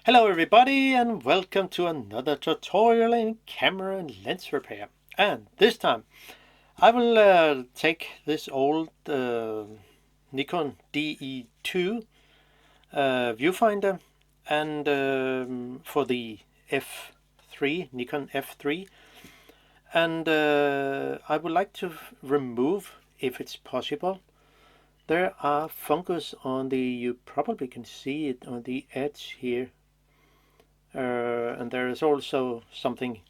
Hello everybody and welcome to another tutorial in camera and lens repair. And this time I will take this old Nikon DE2 viewfinder and for the F3, Nikon F3, and I would like to remove, if it's possible, there are fungus on the, you probably can see it on the edge here. And there is also something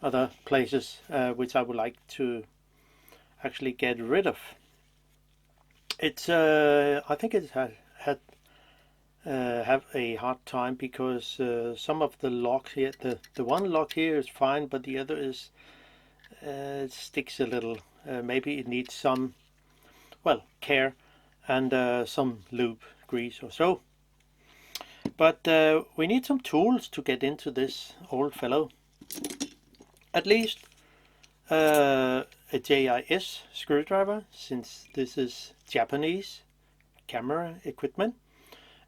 other places which I would like to actually get rid of. It's I think it had have a hard time because some of the locks here, the one lock here is fine, but the other is it sticks a little. Maybe it needs some, well, care and some lube grease or so. But we need some tools to get into this old fellow. At least a JIS screwdriver, since this is Japanese camera equipment.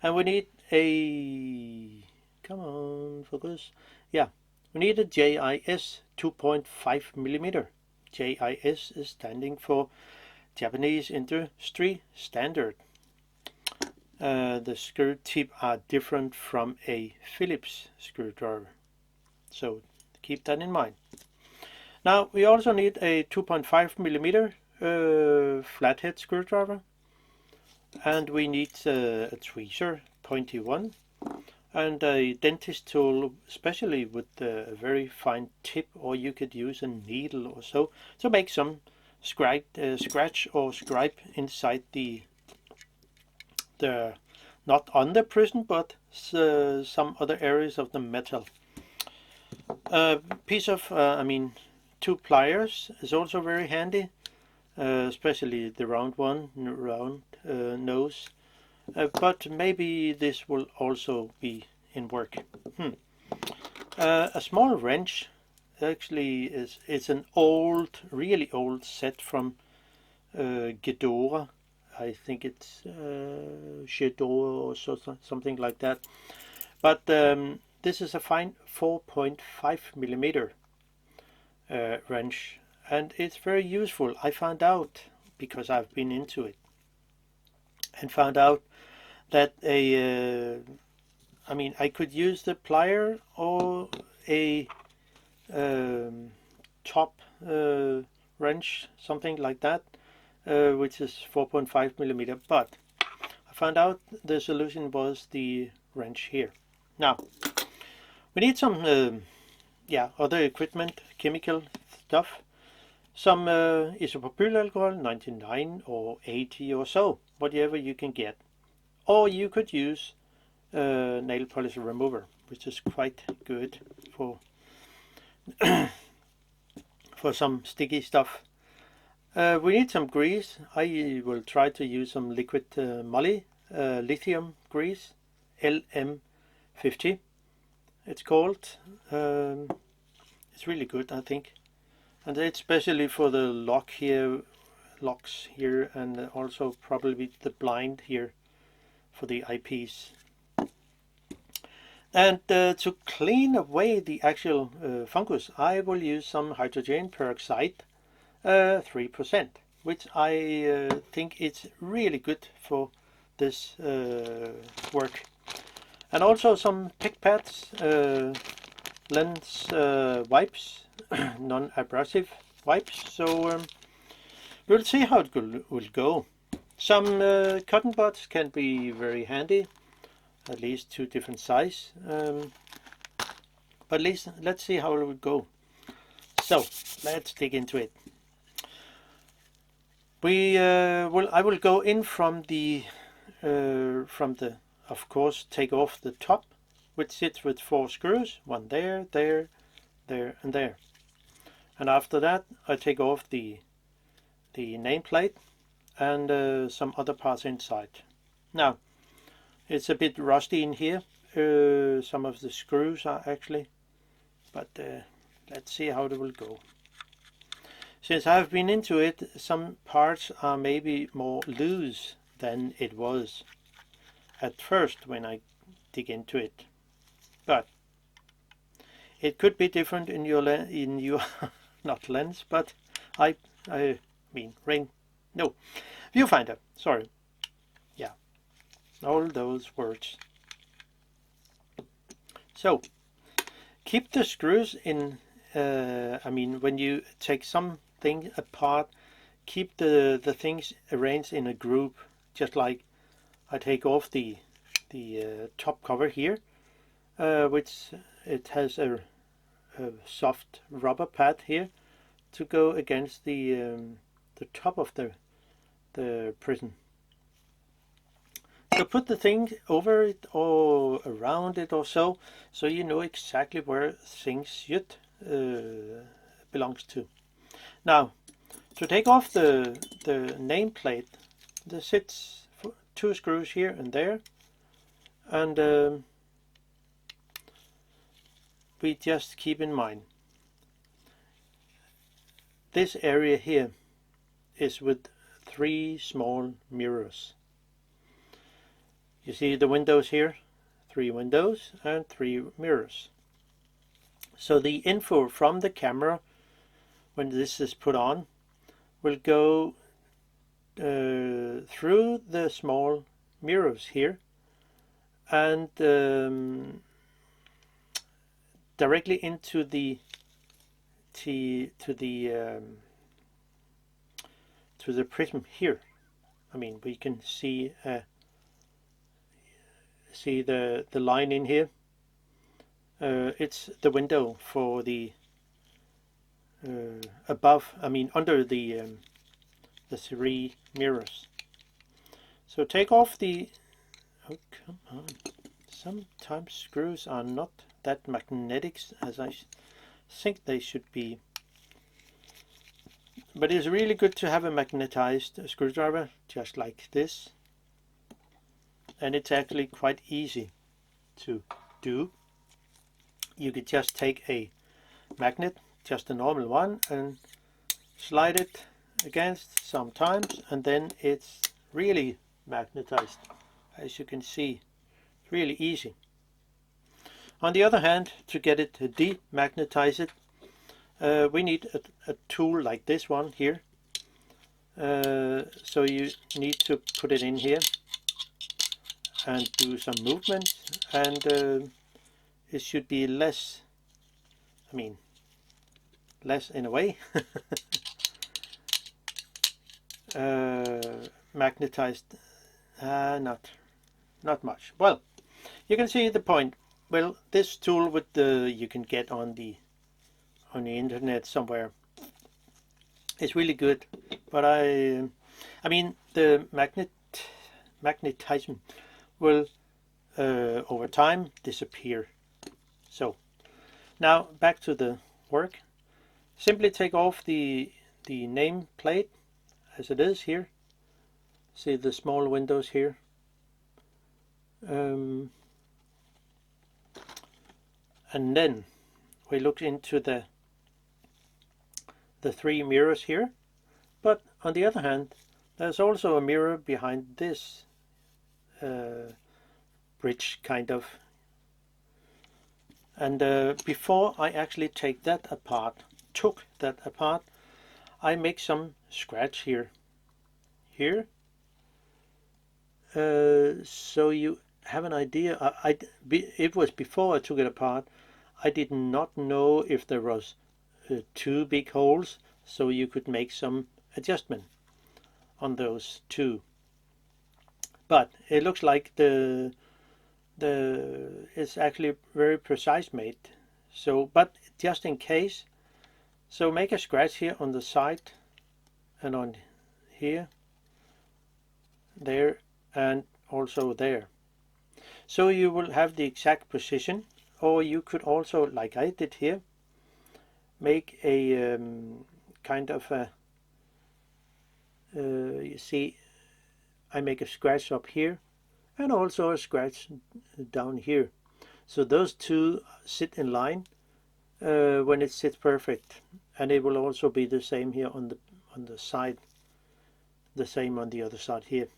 And we need a, come on, focus. Yeah, we need a JIS 2.5 millimeter. JIS is standing for Japanese Industry Standard. The screw tip are different from a Phillips screwdriver, so keep that in mind. Now we also need a 2.5 millimeter flathead screwdriver, and we need a tweezer, pointy one, and a dentist tool, especially with a very fine tip, or you could use a needle or so to make some scratch or scrape inside the not on the prism, but some other areas of the metal. Piece of, two pliers is also very handy, especially the round one, round nose. But maybe this will also be in work. A small wrench actually is an old, really old set from Ghidorah. I think it's Ghidorah or something like that. But this is a fine 4.5 millimeter wrench, and it's very useful. I found out, because I've been into it, and found out that I could use the plier or a top wrench, something like that, which is 4.5 millimeter, but I found out the solution was the wrench here. Now we need some other equipment, chemical stuff, some isopropyl alcohol 99 or 80 or so, whatever you can get, or you could use nail polish remover, which is quite good for for some sticky stuff. We need some grease. I will try to use some Liqui-Moly lithium grease, LM50 it's called. It's really good, I think, and it's especially for the locks here, and also probably the blind here for the eyepiece. And to clean away the actual fungus, I will use some hydrogen peroxide 3%, which I think it's really good for this work. And also some PEC-PADs, lens wipes, non-abrasive wipes. So we'll see how it will go. Some cotton buds can be very handy, at least 2 different size. But at least let's see how it will go. So let's dig into it. I will go in from the of course take off the top, which sits with 4 screws, one there, there, there, and there. And after that I take off the nameplate and some other parts inside. Now it's a bit rusty in here. Some of the screws are actually, but let's see how it will go. Since I've been into it, some parts are maybe more loose than it was at first when I dig into it. but it could be different in your not lens, but I mean viewfinder. Sorry, yeah, all those words. So keep the screws in. I mean, when you take something apart, keep the things arranged in a group, just like I take off the top cover here, which it has a soft rubber pad here to go against the top of the prism. So put the thing over it or around it or so you know exactly where things should belongs to. Now, to take off the nameplate, there sits 2 screws here and there, and we just keep in mind this area here is with 3 small mirrors. You see the windows here, 3 windows and 3 mirrors. So the info from the camera, when this is put on, will go through the small mirrors here and directly into the prism here. I mean, we can see the line in here. It's the window for the above, I mean under the 3 mirrors. So take off the, oh come on, sometimes screws are not that magnetic as I think they should be, but it's really good to have a magnetized screwdriver just like this, and it's actually quite easy to do. You could just take a magnet, just a normal one, and slide it against sometimes, and then it's really magnetized. As you can see, really easy. On the other hand, to get it to demagnetize it, we need a tool like this one here. So you need to put it in here and do some movement, and it should be less, I mean, less in a way, magnetized, not much. Well, you can see the point. Well, this tool with the you can get on the internet somewhere is really good, but I mean the magnetism will over time disappear. So now back to the work. Simply take off the name plate as it is here. See the small windows here. And then we look into the 3 mirrors here, but on the other hand there's also a mirror behind this bridge kind of, and before I actually took that apart, I make some scratch here, so you have an idea. It was before I took it apart. I did not know if there was 2 big holes, so you could make some adjustment on those 2. But it looks like it's actually very precise made. So, but just in case, so make a scratch here on the side and on here, there, and also there. So you will have the exact position. Or you could also, like I did here, make a kind of a, you see, I make a scratch up here and also a scratch down here. So those 2 sit in line when it sits perfect, and it will also be the same here on the side, the same on the other side here.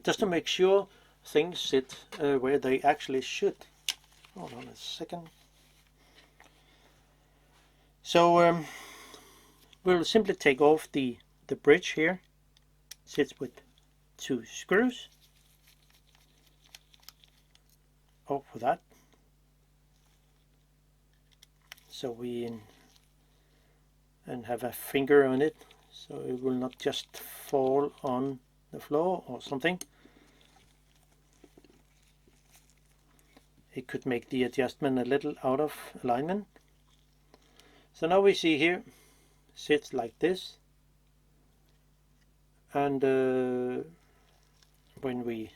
Just to make sure things sit where they actually should. Hold on a second. So we'll simply take off the bridge here. Sits with 2 screws. Off with that. So we and have a finger on it, so it will not just fall on the floor or something. It could make the adjustment a little out of alignment. So now we see here, sits like this, and when we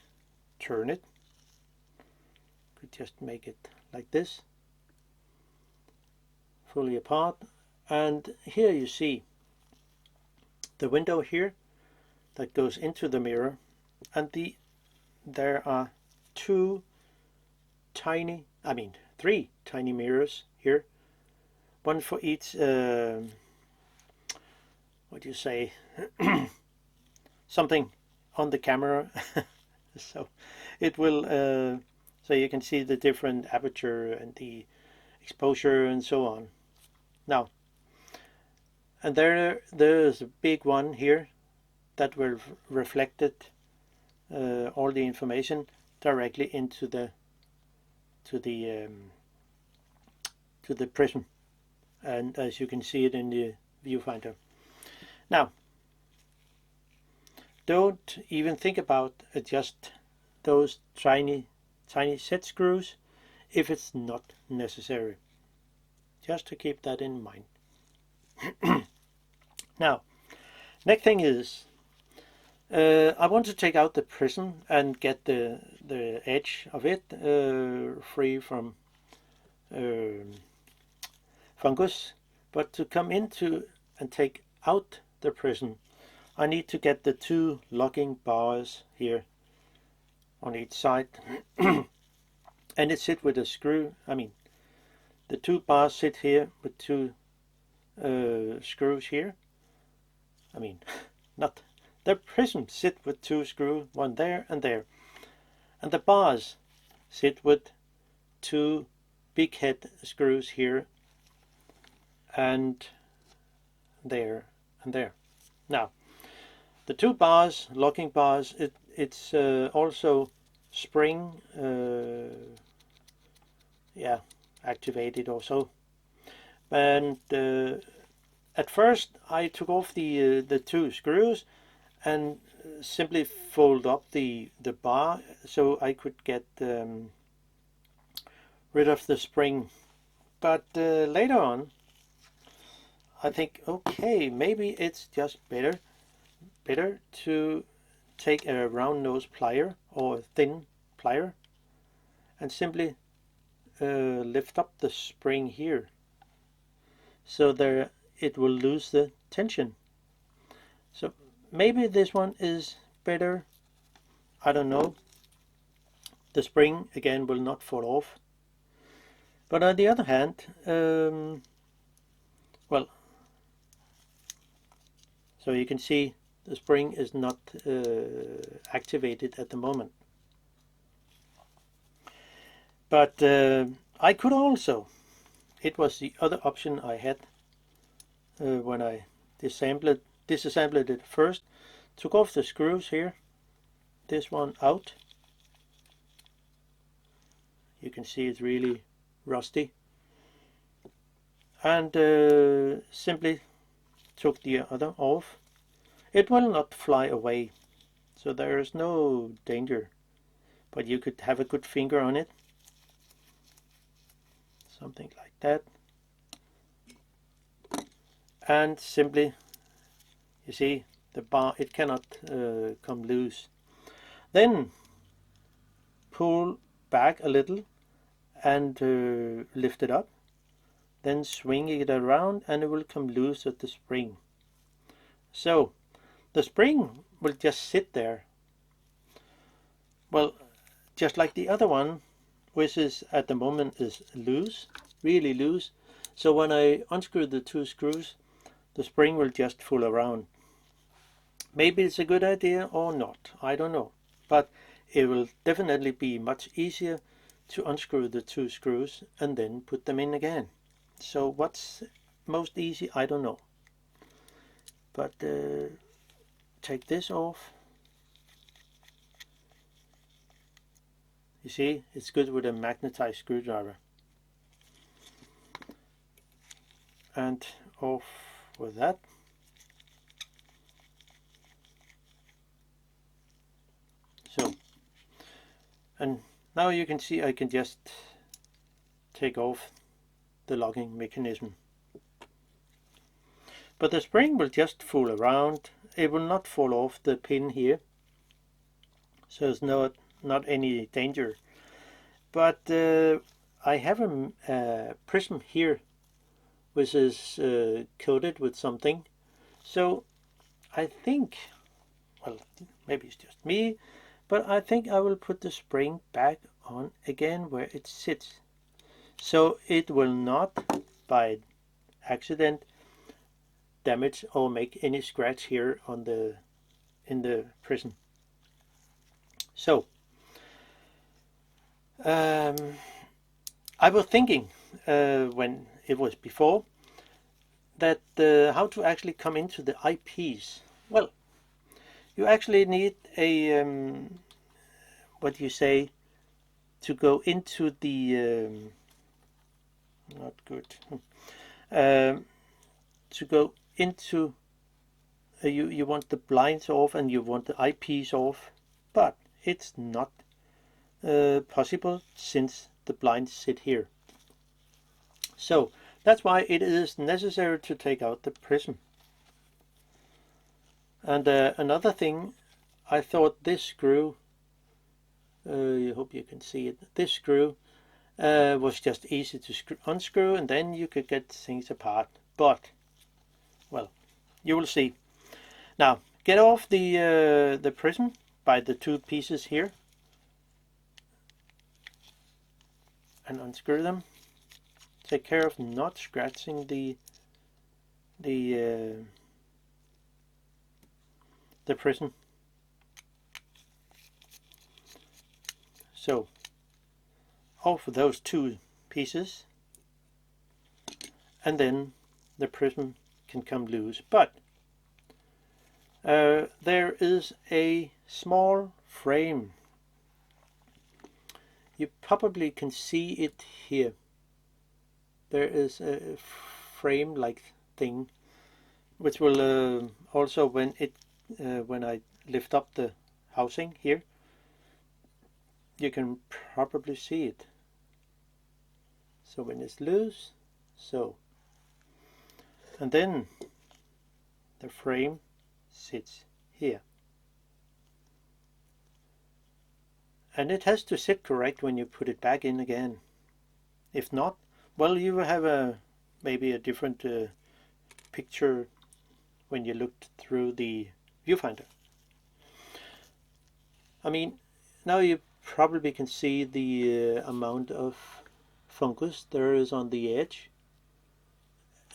turn it, could just make it like this, fully apart. And here you see the window here that goes into the mirror, and there are 3 tiny mirrors here, one for each what do you say, something on the camera. So it will so you can see the different aperture and the exposure and so on. Now, and there's a big one here that will reflect it, all the information directly into the prism, and as you can see it in the viewfinder. Now, don't even think about adjust those tiny set screws if it's not necessary. Just to keep that in mind. Now, next thing is I want to take out the prism and get the edge of it free from fungus. But to come into and take out the prism, I need to get the 2 locking bars here on each side. And it sits with a screw. The 2 bars sit here with 2 screws here. Not the prism sit with 2 screws, one there and there, and the bars sit with 2 big head screws here and there and there. Now, the 2 bars, locking bars, it's also spring activated also. And at first I took off the 2 screws and simply fold up the bar so I could get rid of the spring. But later on I think, okay, maybe it's just better to take a round nose plier or a thin plier and simply lift up the spring here, so there it will lose the tension. So maybe this one is better, I don't know. The spring again will not fall off, but on the other hand, well, so you can see the spring is not activated at the moment. But I could also, it was the other option I had when I disassembled it first, took off the screws here, this one out. You can see it's really rusty, and simply took the other off. It will not fly away, so there is no danger, but you could have a good finger on it, something like that, and simply, you see the bar, it cannot come loose. Then pull back a little and lift it up, then swing it around and it will come loose at the spring. So the spring will just sit there, well, just like the other one, which is at the moment is loose, really loose. So when I unscrew the 2 screws, the spring will just fool around. Maybe it's a good idea or not, I don't know, but it will definitely be much easier to unscrew the two screws and then put them in again. So what's most easy, I don't know. But take this off. You see, it's good with a magnetized screwdriver. And off with that. So, and now you can see I can just take off the locking mechanism. But the spring will just fool around. It will not fall off the pin here. So there's not any danger. But I have a prism here which is coated with something. So I think, well, maybe it's just me, but I think I will put the spring back on again where it sits. So it will not, by accident, damage or make any scratch here on in the prism. So I was thinking when it was before that how to actually come into the eyepiece. Well, you actually need a what do you say, to go into the not good to go into you want the blinds off and you want the eyepiece off, but it's not possible since the blinds sit here. So that's why it is necessary to take out the prism. And another thing, I thought this screw, I hope you can see it, this screw was just easy to unscrew and then you could get things apart. But, well, you will see. Now, get off the prism by the two pieces here and unscrew them. Take care of not scratching the prism. So off with those two pieces, and then the prism can come loose. But there is a small frame. You probably can see it here. There is a frame-like thing, which will also, when I lift up the housing here, you can probably see it. So when it's loose, so, and then the frame sits here. And it has to sit correct when you put it back in again. If not, well, you will have maybe a different picture when you looked through the viewfinder. I mean, now you probably can see the amount of fungus there is on the edge.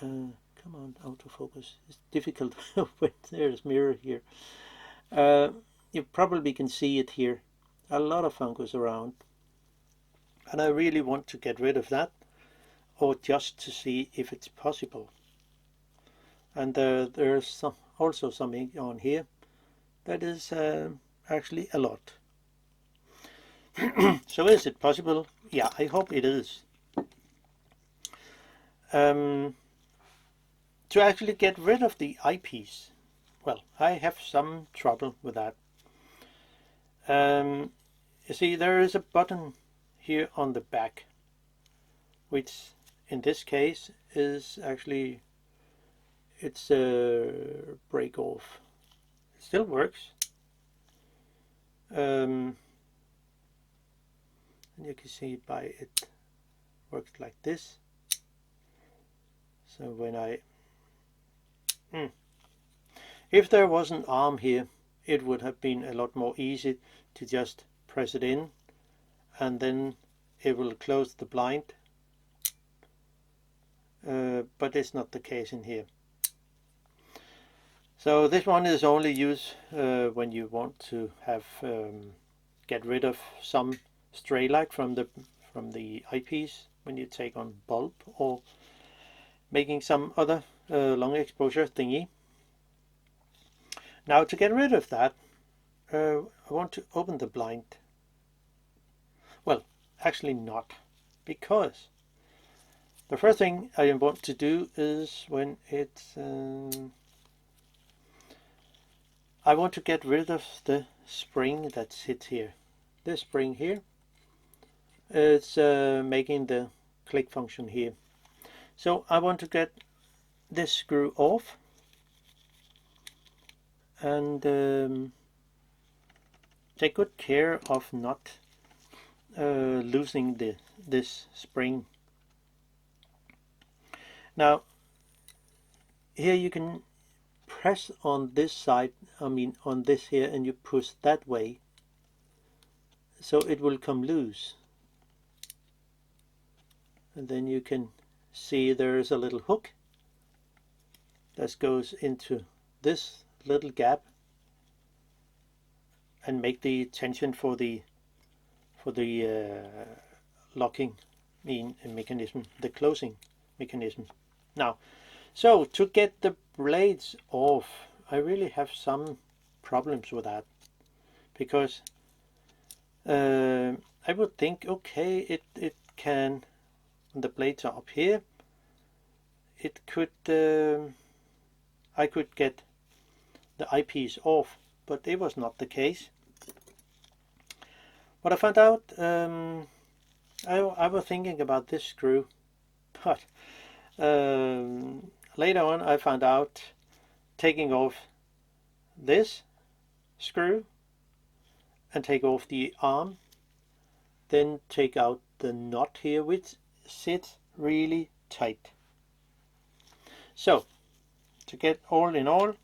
Come on, autofocus. It's difficult when there's mirror here. You probably can see it here. A lot of fungus around. And I really want to get rid of that, or just to see if it's possible. And there's also something on here that is actually a lot. So is it possible? Yeah, I hope it is. To actually get rid of the eyepiece, well, I have some trouble with that. You see, there is a button here on the back, which in this case is actually, it's a break off. It still works. And you can see by it works like this. So when if there was an arm here, it would have been a lot more easy to just press it in and then it will close the blind. But it's not the case in here. So this one is only used when you want to have get rid of some stray light from from the eyepiece when you take on bulb or making some other long exposure thingy. Now to get rid of that, I want to open the blind. Well, actually not, because the first thing I want to do is when it's I want to get rid of the spring that sits here. This spring here, it's making the click function here. So I want to get this screw off and take good care of not losing this spring. Now here you can press on this side, I mean on this here, and you push that way, so it will come loose. And then you can see there's a little hook that goes into this little gap and make the tension for the locking mechanism, the closing mechanism. Now, so to get the blades off, I really have some problems with that, because I would think, okay, it can, the blades are up here, it could I could get the eyepiece off, but it was not the case. What I found out, I was thinking about this screw, but later on I found out taking off this screw and take off the arm, then take out the knot here, which sits really tight. So to get all in all,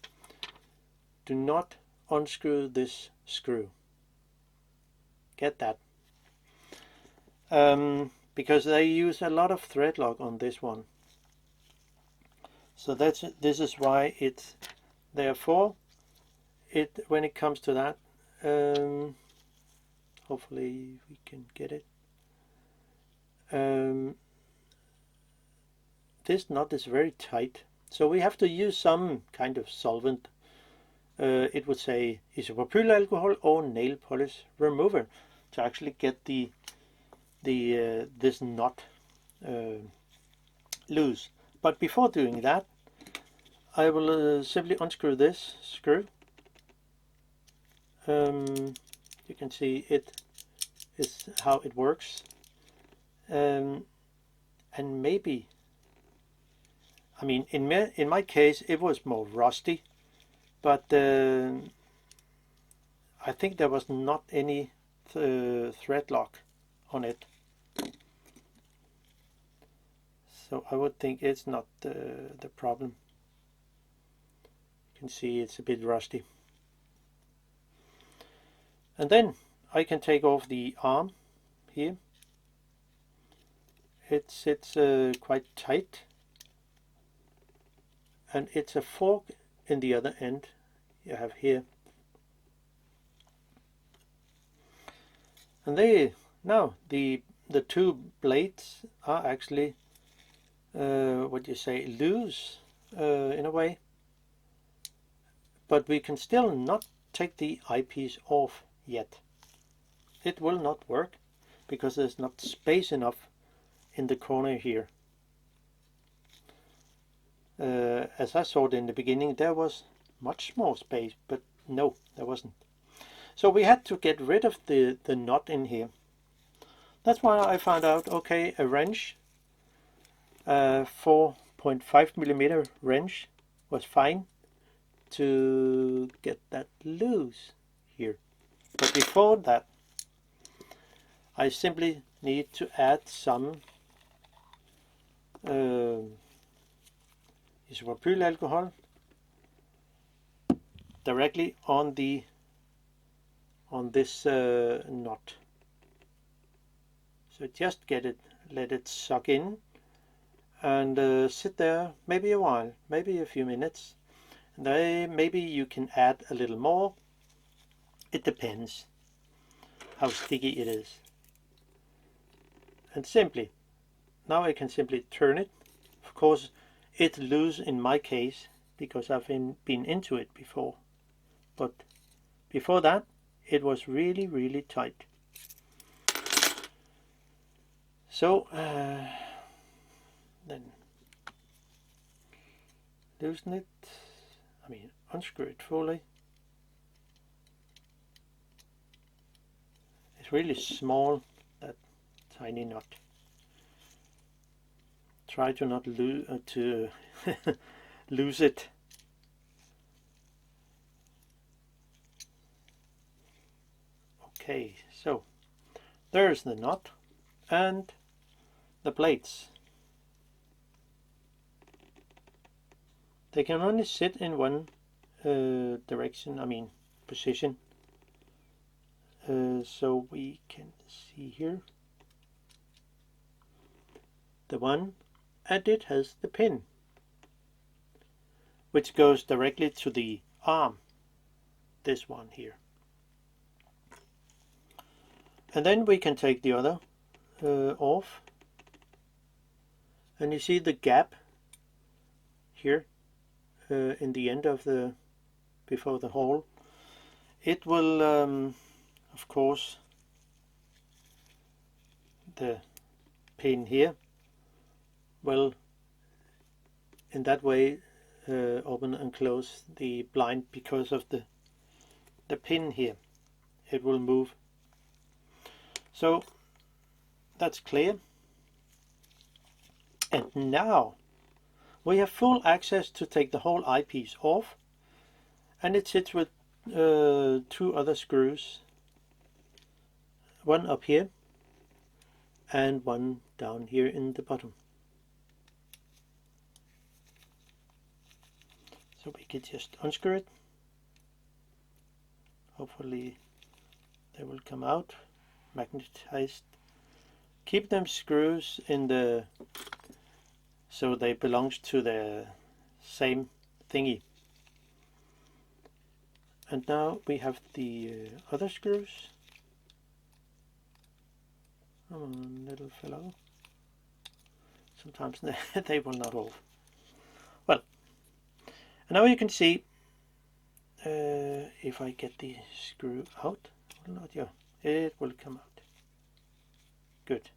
do not unscrew this screw. Get that. Because they use a lot of thread lock on this one. So this is why it's, therefore it, when it comes to that, hopefully we can get it. This knot is very tight, so we have to use some kind of solvent. It would say isopropyl alcohol or nail polish remover to actually get this knot loose. But before doing that, I will simply unscrew this screw. You can see it is how it works, and maybe, I mean, in my case it was more rusty, but I think there was not any thread lock on it, so I would think it's not the problem. You can see it's a bit rusty. And then I can take off the arm here. It sits quite tight, and it's a fork in the other end you have here. And now the two blades are actually what you say, loose in a way, but we can still not take the eyepiece off yet. It will not work because there's not space enough in the corner here. As I saw it in the beginning, there was much more space, but no, there wasn't. So we had to get rid of the knot in here. That's why I found out, okay, a wrench, 4.5mm wrench was fine to get that loose here. But before that, I simply need to add some isopropyl alcohol directly on this knot. So just let it suck in and sit there maybe a while, maybe a few minutes. And then maybe you can add a little more. It depends how sticky it is. and simply, now I can simply turn it. Of course it's loose in my case because I've been into it before, but before that it was really tight. So then loosen it, unscrew it fully. It's really small, that tiny nut. Try to not lose it. Okay, so there's the nut and the plates. They can only sit in one direction, position. So we can see here the one, and it has the pin which goes directly to the arm, this one here. And then we can take the other off, and you see the gap here in the end of the, before the hole. It will of course, the pin here will in that way open and close the blind because of the pin here. It will move. So that's clear. And now we have full access to take the whole eyepiece off, and it sits with two other screws, one up here and one down here in the bottom. So we can just unscrew it. Hopefully they will come out magnetized. Keep them screws in the, so they belongs to the same thingy. And now we have the other screws. Come on, little fellow. Sometimes they will not off. Well, and now you can see, if I get the screw out, it will come out. Good.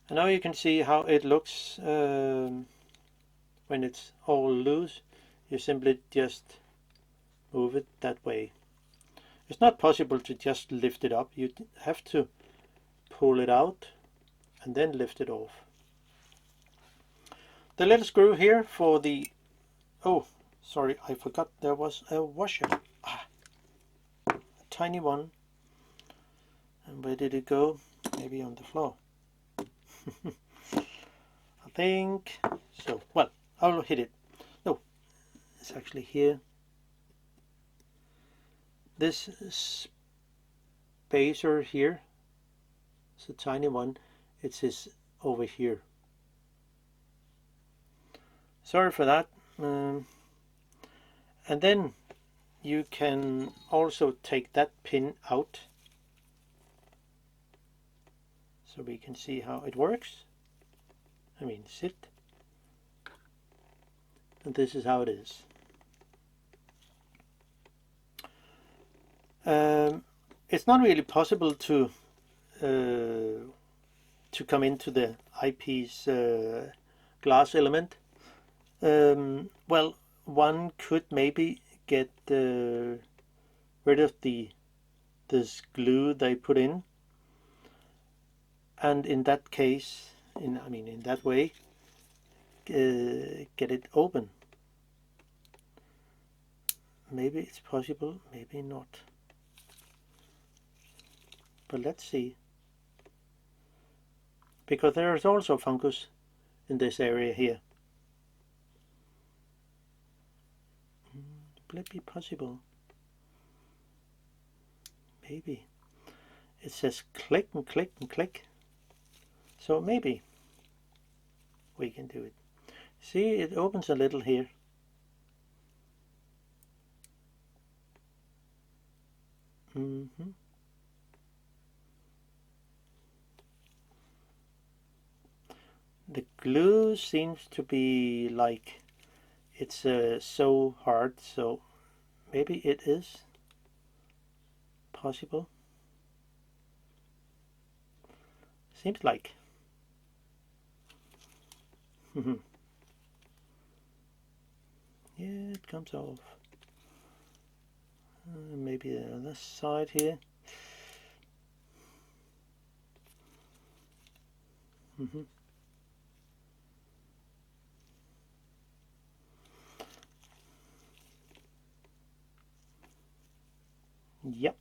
And now you can see how it looks when it's all loose. You simply just move it that way. It's not possible to just lift it up. You have to pull it out and then lift it off. The little screw here for the, oh sorry, I forgot there was a washer. A tiny one. And where did it go? Maybe on the floor. I think so. Well, I'll hit it. No, it's actually here. This spacer here, it's a tiny one. It is over here. Sorry for that. And then you can also take that pin out, so we can see how it works. Sit. And this is how it is. It's not really possible to come into the eyepiece glass element. Well, one could maybe get rid of this glue they put in, and in that case, in that way, get it open. Maybe it's possible, maybe not. But let's see. Because there is also fungus in this area here. Will it be possible? Maybe. It says click and click and click. So maybe we can do it. See, it opens a little here. the glue seems to be like it's so hard, so maybe it is possible. Seems like. Yeah, it comes off. Maybe the other side here. Yep.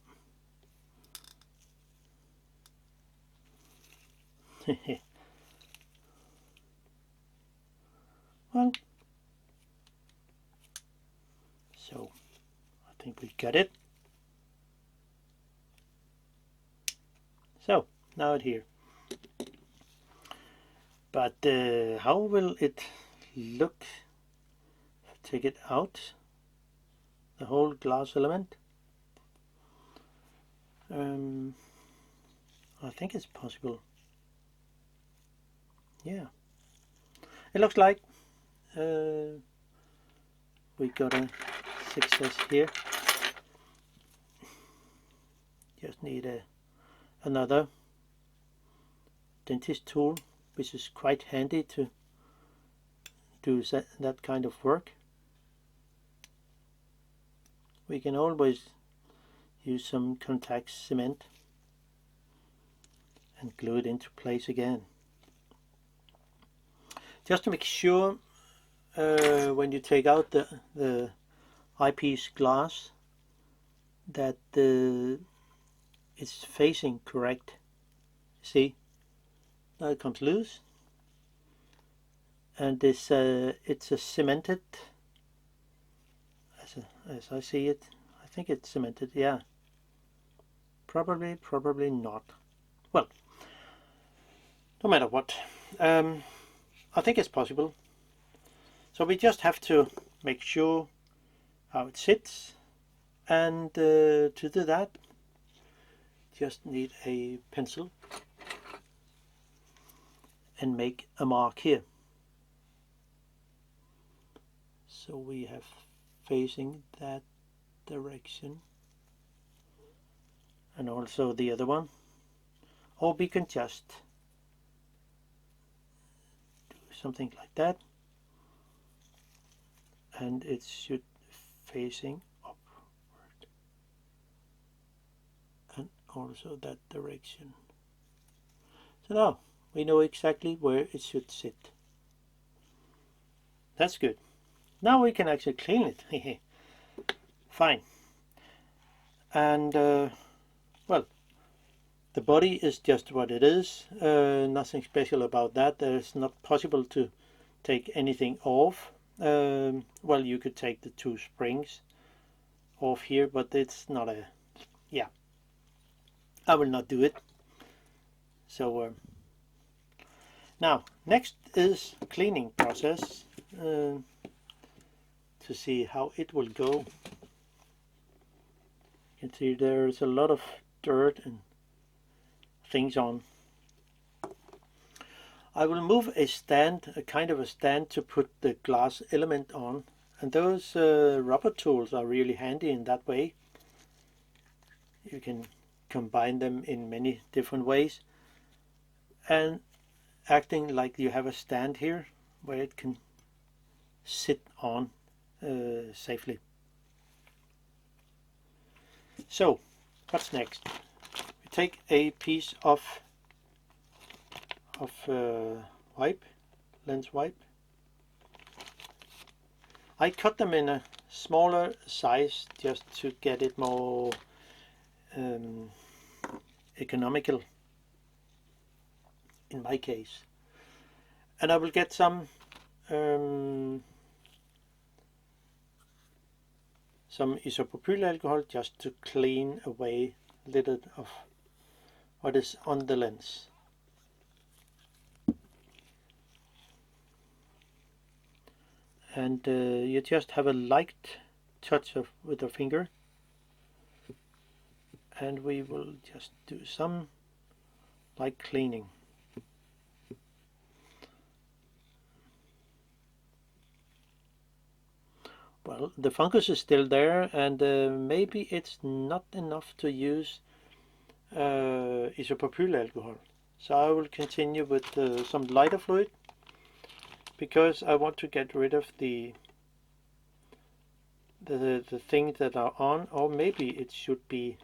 Well, so I think we got it. So now it here. But how will it look? Take it out, the whole glass element. I think it's possible. Yeah, it looks like we got a success here. Just need another dentist tool, which is quite handy to do that kind of work. We can always use some contact cement and glue it into place again. Just to make sure when you take out the eyepiece glass that it's facing correct. See, now it comes loose, and this it's a cemented, as I see it. I think it's cemented. Yeah, probably not. Well, no matter what, I think it's possible. So we just have to make sure how it sits, and to do that, just need a pencil and make a mark here. So we have facing that direction, and also the other one, or we can just do something like that, and it should facing upward, and also that direction. So now we know exactly where it should sit. That's good. Now we can actually clean it. Fine. And well, the body is just what it is. Nothing special about that. It's not possible to take anything off. Well, you could take the two springs off here, but it's not a, yeah, I will not do it. So now next is cleaning process, to see how it will go. You can see there's a lot of dirt and things on. I will move a stand, a kind of a stand, to put the glass element on, and those rubber tools are really handy in that way. You can combine them in many different ways, and acting like you have a stand here where it can sit on safely. So what's next? We take a piece of lens wipe. I cut them in a smaller size just to get it more economical in my case. And I will get some isopropyl alcohol just to clean away a little of what is on the lens. And you just have a light touch with the finger, and we will just do some light cleaning. well, the fungus is still there, and maybe it's not enough to use isopropyl alcohol. So I will continue with some lighter fluid, because I want to get rid of the things that are on, or maybe it should be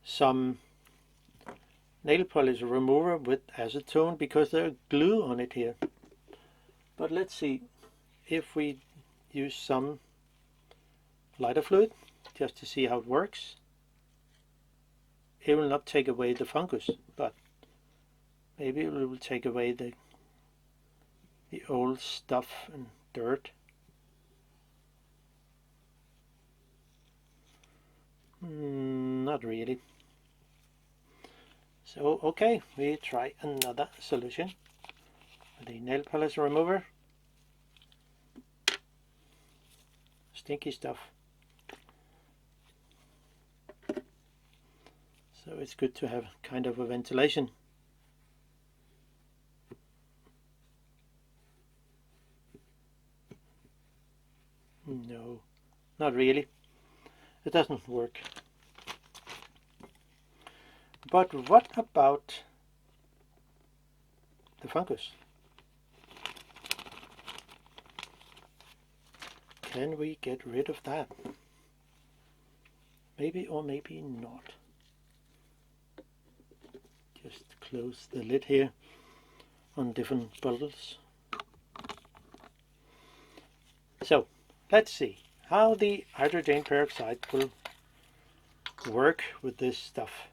some nail polish remover with acetone, because there's glue on it here. But let's see if we use some lighter fluid just to see how it works. It will not take away the fungus, but maybe it will take away the old stuff and dirt. Not really. So okay, we try another solution. The nail polish remover. Stinky stuff. So it's good to have kind of a ventilation. No, not really. It doesn't work. But what about the fungus? Can we get rid of that? Maybe or maybe not. Just close the lid here on different bottles. So let's see how the hydrogen peroxide will work with this stuff.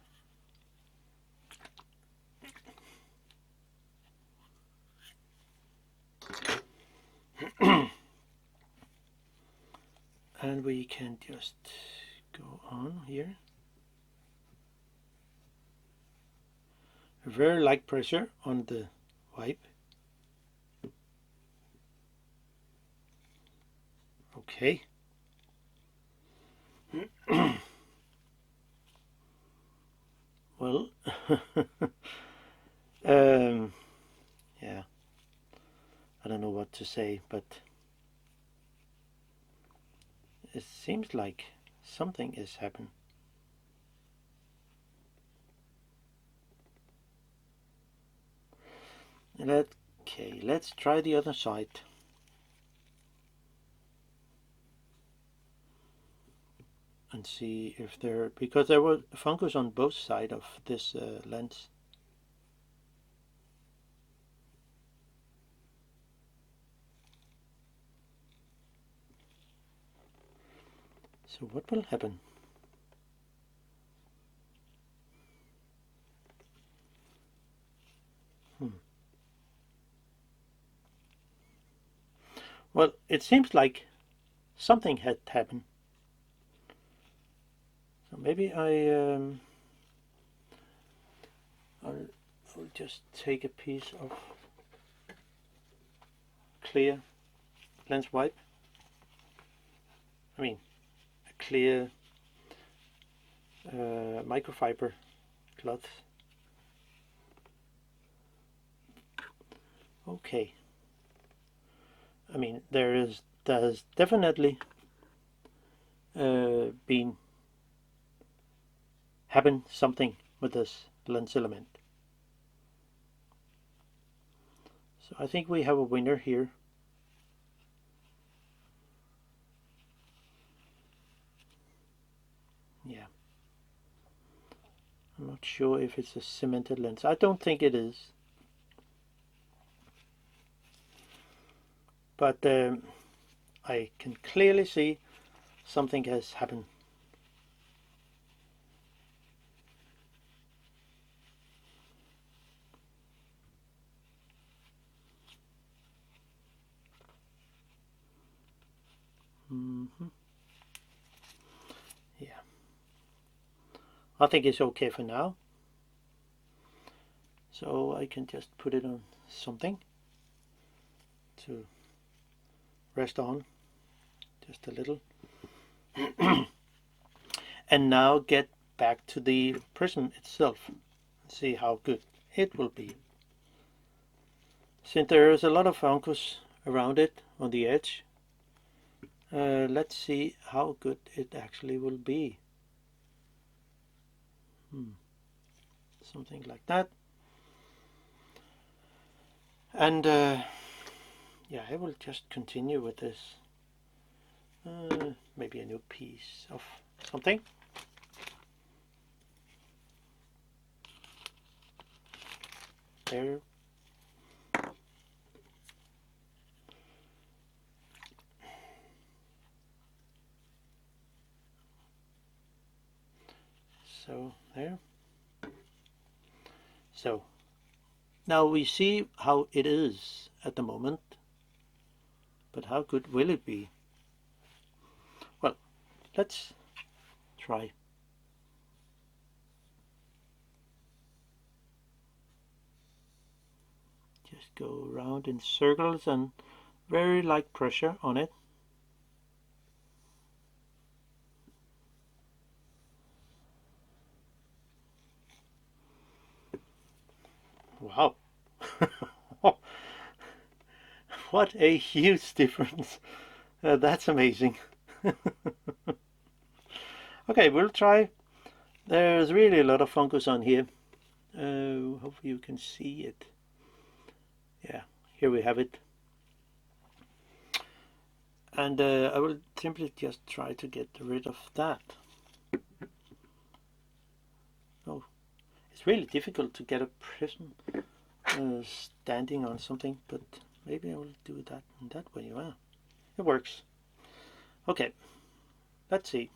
And we can just go on here. A very light pressure on the wipe. Okay. Well, yeah, I don't know what to say, but it seems like something has happened. Okay, let's try the other side. And see if there, because there was fungus on both sides of this lens. So what will happen? Well, it seems like something had happened. So maybe I'll just take a piece of clear lens wipe. I mean, a clear microfiber cloth. Okay. I mean, there's definitely been happened something with this lens element. So I think we have a winner here. Yeah. I'm not sure if it's a cemented lens. I don't think it is. But I can clearly see something has happened. Yeah. I think it's okay for now. So I can just put it on something to rest on just a little. And now get back to the prism itself and see how good it will be. since there is a lot of fungus around it on the edge, let's see how good it actually will be. Something like that. And yeah, I will just continue with this. Maybe a new piece of something. There. So there. So now we see how it is at the moment, but how good will it be? Well, let's try. Just go around in circles and very light pressure on it. Wow. What a huge difference. That's amazing. Okay, we'll try. There's really a lot of fungus on here. Hopefully you can see it. Yeah, here we have it. And I will simply just try to get rid of that. Oh, it's really difficult to get a prism standing on something, but maybe I will do that in that way. Wow, it works. Okay, let's see.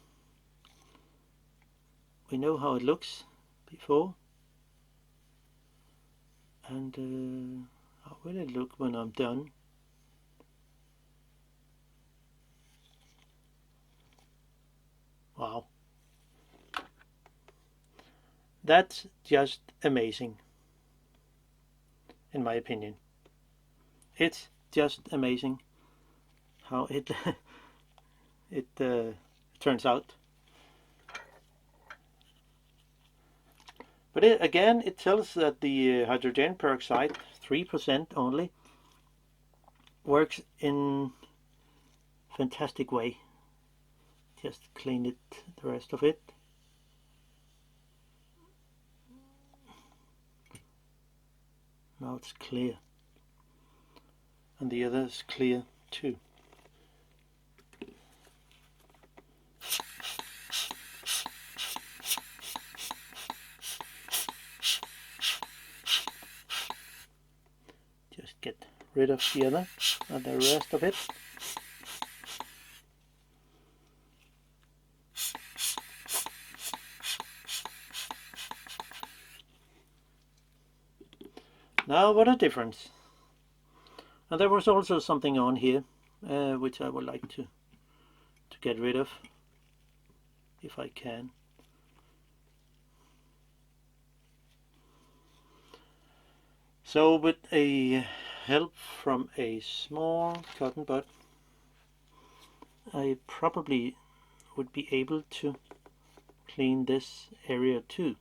We know how it looks before, and how will it look when I'm done? Wow, that's just amazing, in my opinion. It's just amazing how it turns out. But again, it tells that the hydrogen peroxide, 3% only, works in fantastic way. Just clean it, the rest of it. Now it's clear. And the other is clear too. Just get rid of the other and the rest of it. Now what a difference. And there was also something on here which I would like to get rid of if I can. So with a help from a small cotton bud, I probably would be able to clean this area too.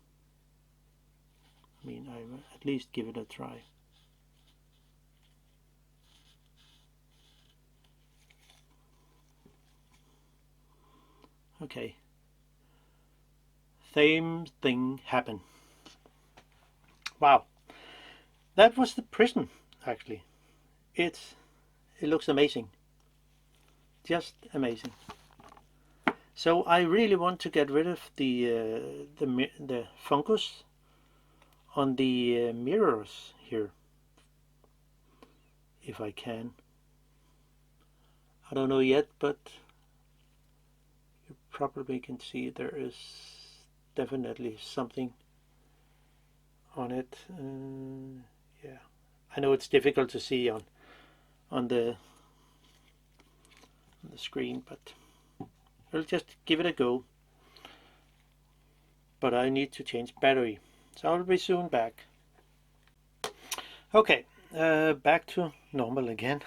I mean, I will at least give it a try. Okay. Same thing happened. Wow. That was the Prism, actually. It looks amazing. Just amazing. So I really want to get rid of the fungus on the mirrors here, if I can. I don't know yet, but you probably can see there is definitely something on it. Yeah, I know it's difficult to see on the screen, but I'll just give it a go. But I need to change battery, so I'll be soon back. Okay, back to normal again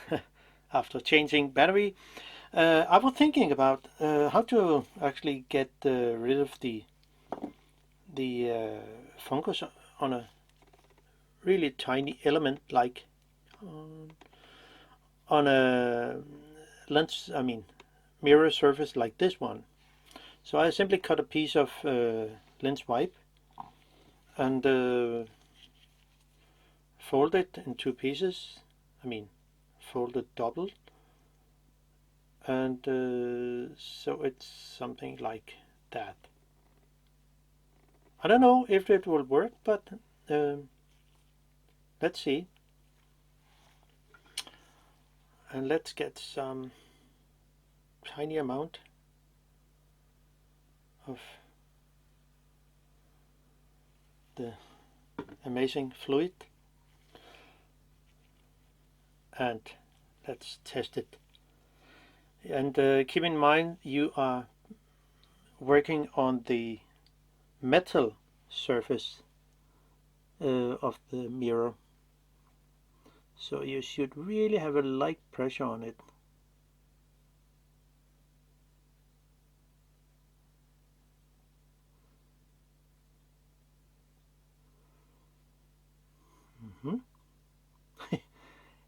after changing battery. I was thinking about how to actually get rid of the fungus on a really tiny element like on a lens, I mean mirror surface like this one. So I simply cut a piece of lens wipe and fold it in two pieces, I mean fold it double, and so it's something like that. I don't know if it will work, but let's see. And let's get some tiny amount of the amazing fluid and let's test it. And keep in mind you are working on the metal surface of the mirror, so you should really have a light pressure on it.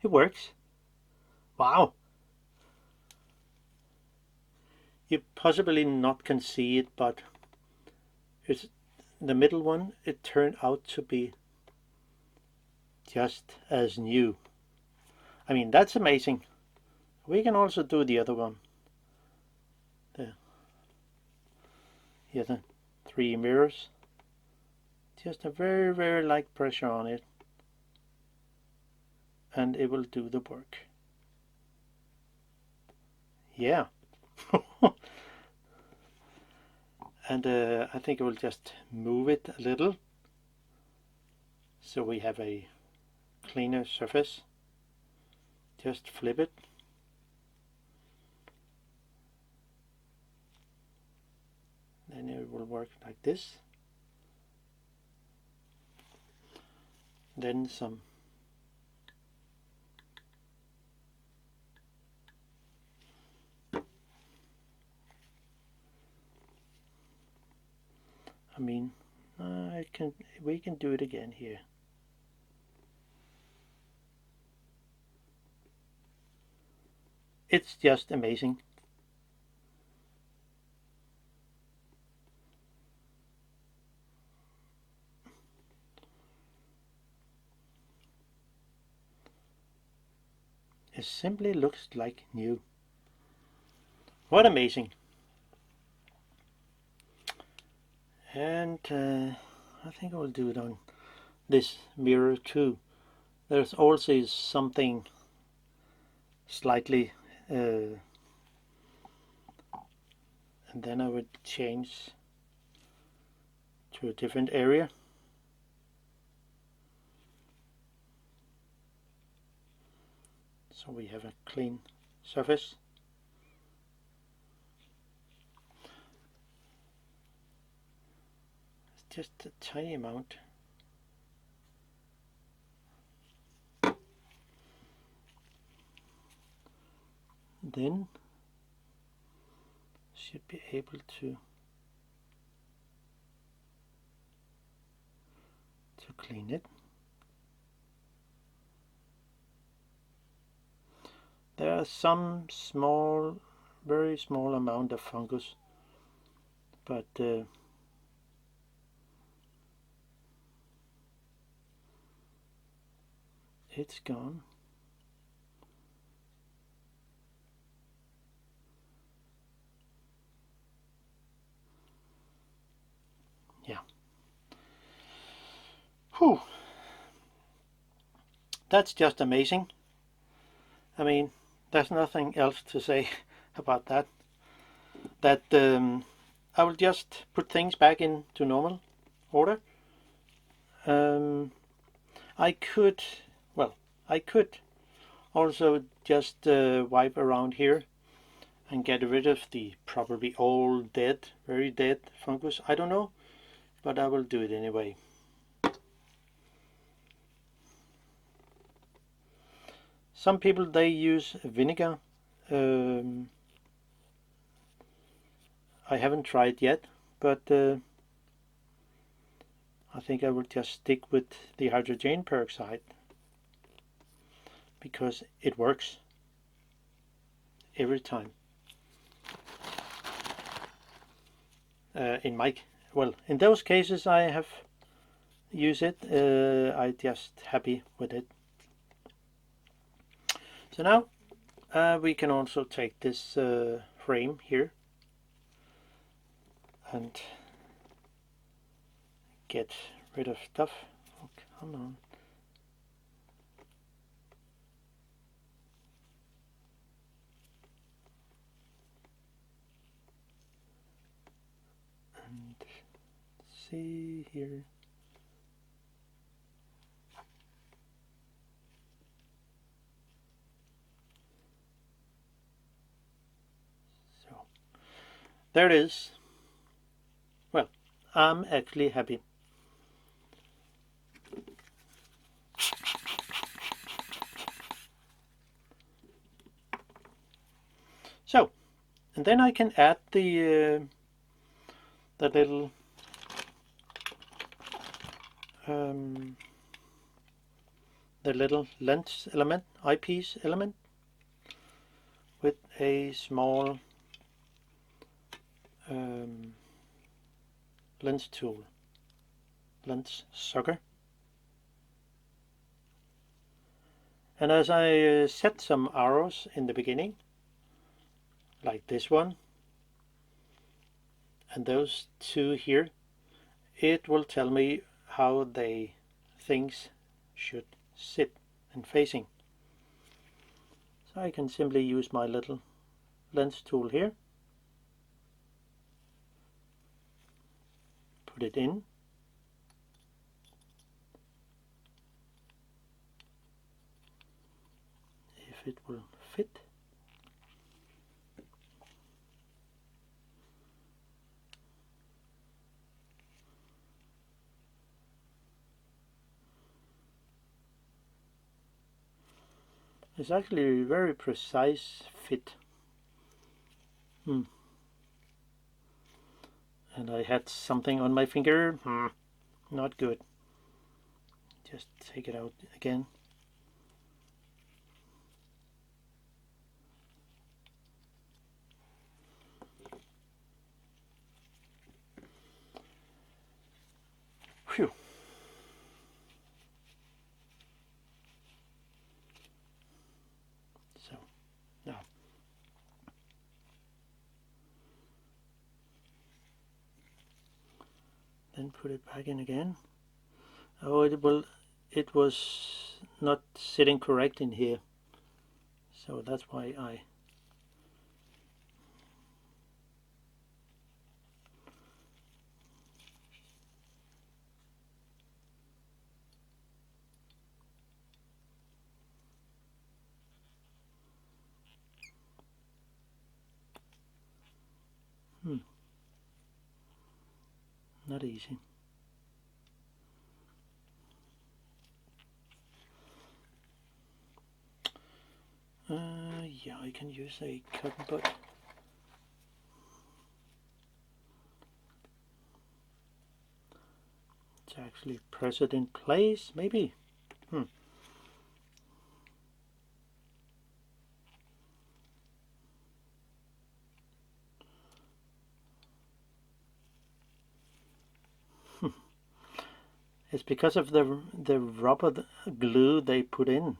It works. Wow! You possibly not can see it, but it's the middle one. It turned out to be just as new. I mean, that's amazing. We can also do the other one. Here the three mirrors. Just a very, very light pressure on it, and it will do the work. Yeah. And I think I will just move it a little so we have a cleaner surface. Just flip it. Then it will work like this. Then some we can do it again here. It's just amazing. It simply looks like new. What amazing. And I think I will do it on this mirror too. There's also something slightly and then I would change to a different area. So we have a clean surface. It's just a tiny amount. Then should be able to clean it. There are some small, very small amount of fungus, but it's gone. Yeah. Whew. That's just amazing. I mean, there's nothing else to say about that. I will just put things back into normal order. I could also just wipe around here and get rid of the probably old, dead, very dead fungus. I don't know, but I will do it anyway. Some people, they use vinegar. I haven't tried yet, but I think I will just stick with the hydrogen peroxide. because it works every time. In those cases I have used it, I just happy with it. So now we can also take this frame here and get rid of stuff. Oh, come on. And see here. So there it is. Well, I'm actually happy. So, and then I can add the little lens element, eyepiece element, with a small lens tool, lens sucker. And as I set some arrows in the beginning, like this one, and those two here, it will tell me how things should sit and facing. So I can simply use my little lens tool here, put it in, if it will fit. It's actually a very precise fit. And I had something on my finger. Not good. Just take it out again. Phew. So now then put it back in again. Oh, it was not sitting correct in here, so that's why I not easy. Yeah, I can use a cotton bud. To actually press it in place, maybe. It's because of the rubber glue they put in.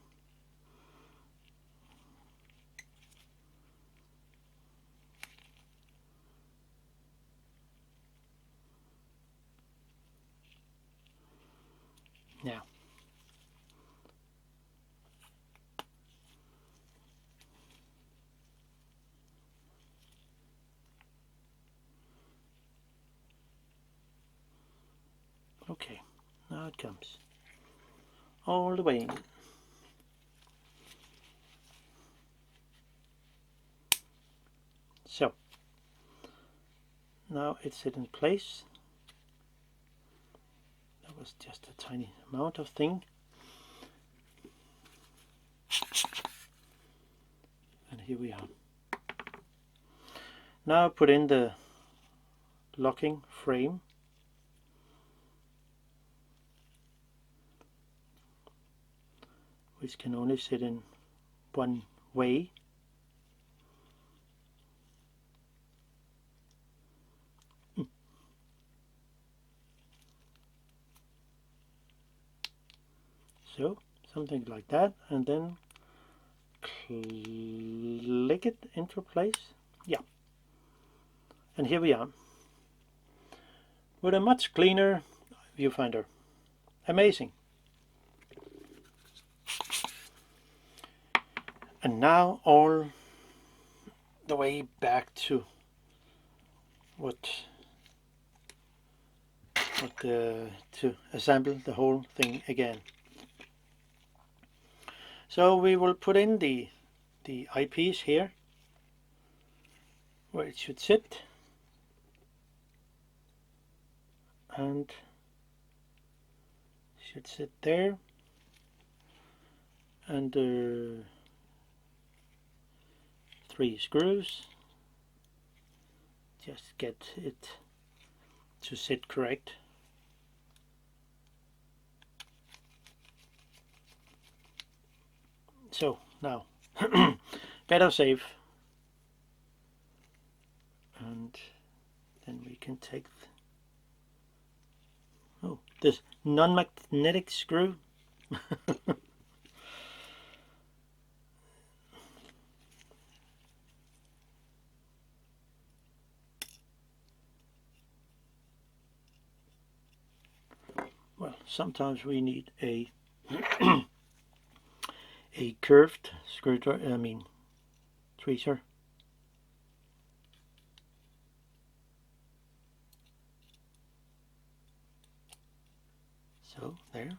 Yeah. Okay, now it comes all the way in. So now it's in place. That was just a tiny amount of thing. And here we are. Now put in the locking frame. which can only sit in one way. So something like that, and then click it into place. Yeah, and here we are with a much cleaner viewfinder. Amazing. And now all the way back to to assemble the whole thing again. So we will put in the eyepiece here where it should sit, and should sit there, and 3 screws. Just get it to sit correct. So now better safe, and then we can take this non-magnetic screw. Well, sometimes we need a a curved screwdriver, tweezer. So there.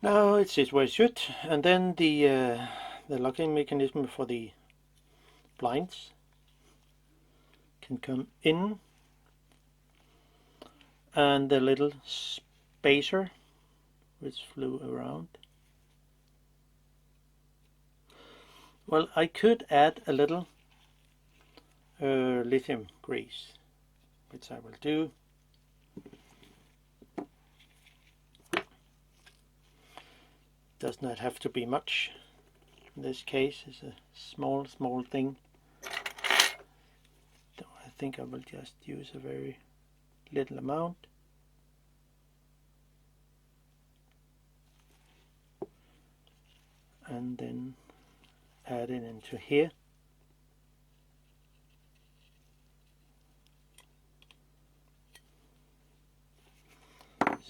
Now it sits where it should, and then the locking mechanism for the blinds can come in, and the little spacer which flew around. Well, I could add a little lithium grease, which I will do. Does not have to be much. In this case, it's a small thing. So I think I will just use a very little amount. And then add it into here.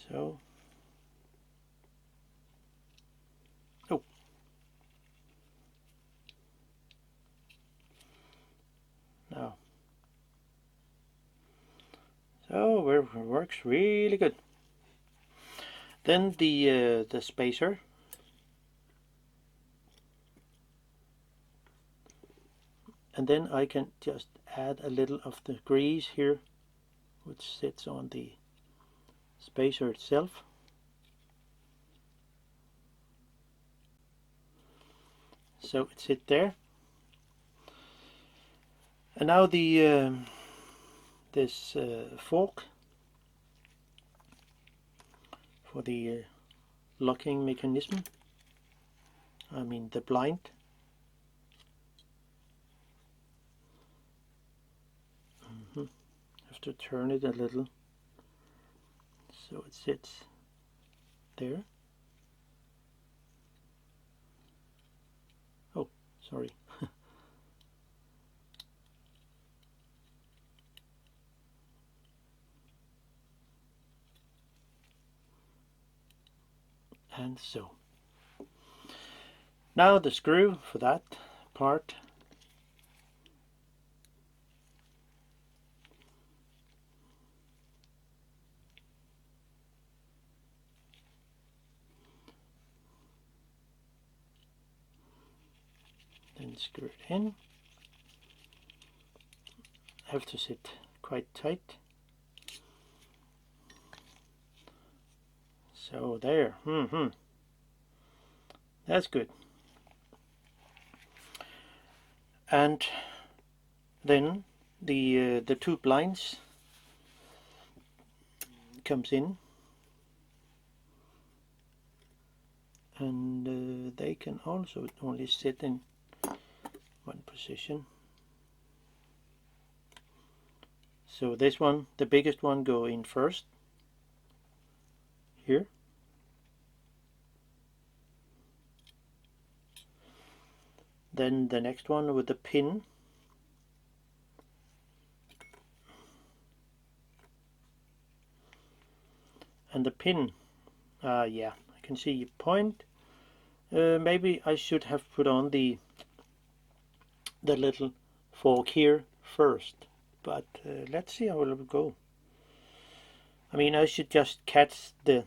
So, now, so it works really good. Then the spacer, and then I can just add a little of the grease here, which sits on the spacer itself. So it sits there. And now the this fork for the locking mechanism, the blind. Have to turn it a little so it sits there. Oh, sorry. And so now the screw for that part. Then screw it in. Have to sit quite tight. So there. That's good. And then the two blinds comes in, and they can also only sit in one position. So this one, the biggest one, go in first here. Then the next one with the pin. And the pin, yeah, I can see a point. Maybe I should have put on the little fork here first, but let's see how it will go. I mean, I should just catch the